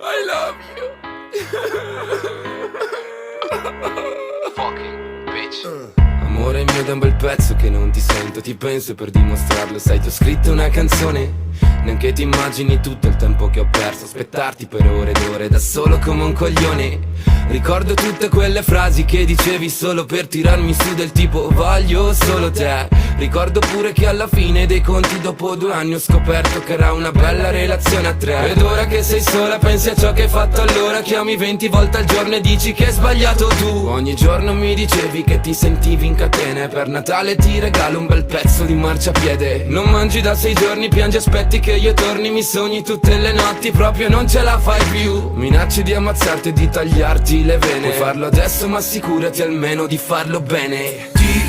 I love you. Fucking bitch. Amore mio, da un bel pezzo che non ti sento, ti penso e per dimostrarlo, sai, ti ho scritto una canzone. Neanche ti immagini tutto il tempo che ho perso, aspettarti per ore ed ore, da solo come un coglione. Ricordo tutte quelle frasi che dicevi solo per tirarmi su, del tipo voglio solo te. Ricordo pure che alla fine dei conti dopo 2 anni ho scoperto che era una bella relazione a 3. Ed ora che sei sola pensi a ciò che hai fatto allora, chiami 20 volte al giorno e dici che hai sbagliato tu. Ogni giorno mi dicevi che ti sentivi in catene, per Natale ti regalo un bel pezzo di marciapiede. Non mangi da 6 giorni, piangi, aspetti che io torni, mi sogni tutte le notti, proprio non ce la fai più. Minacci di ammazzarti e di tagliarti le vene, puoi farlo adesso ma assicurati almeno di farlo bene. Ti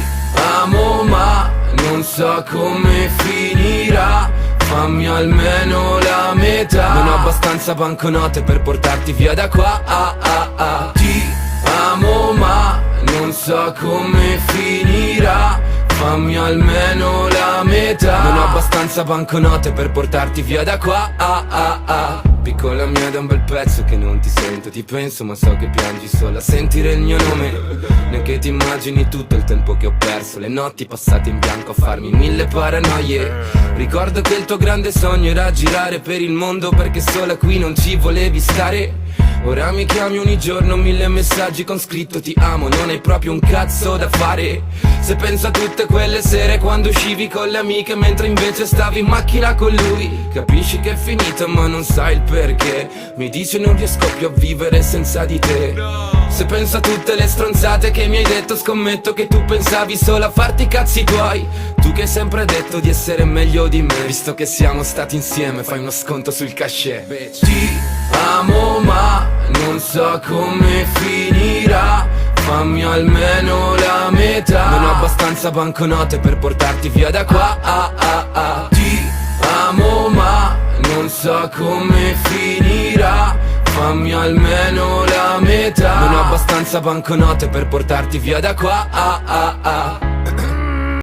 amo ma non so come finirà, fammi almeno la metà. Non ho abbastanza banconote per portarti via da qua. Ti amo ma non so come finirà, fammi almeno la metà. Non ho abbastanza banconote per portarti via da qua. Piccola mia, da un bel pezzo che non ti sento, ti penso ma so che piangi solo a sentire il mio nome. Neanche ti immagini tutto il tempo che ho perso, le notti passate in bianco a farmi 1000 paranoie. Ricordo che il tuo grande sogno era girare per il mondo, perché sola qui non ci volevi stare. Ora mi chiami ogni giorno 1000 messaggi con scritto ti amo, non hai proprio un cazzo da fare. Se penso a tutte quelle sere quando uscivi con le amiche mentre invece stavi in macchina con lui, capisci che è finita ma non sai il perché. Mi dice non riesco più a vivere senza di te. Se penso a tutte le stronzate che mi hai detto, scommetto che tu pensavi solo a farti i cazzi tuoi. Tu che hai sempre detto di essere meglio di me, visto che siamo stati insieme fai uno sconto sul cachet. Ti amo ma non so come finirà, fammi almeno la metà. Non ho abbastanza banconote per portarti via da qua. Ti amo ma non so come finirà, fammi almeno la metà. Non ho abbastanza banconote per portarti via da qua.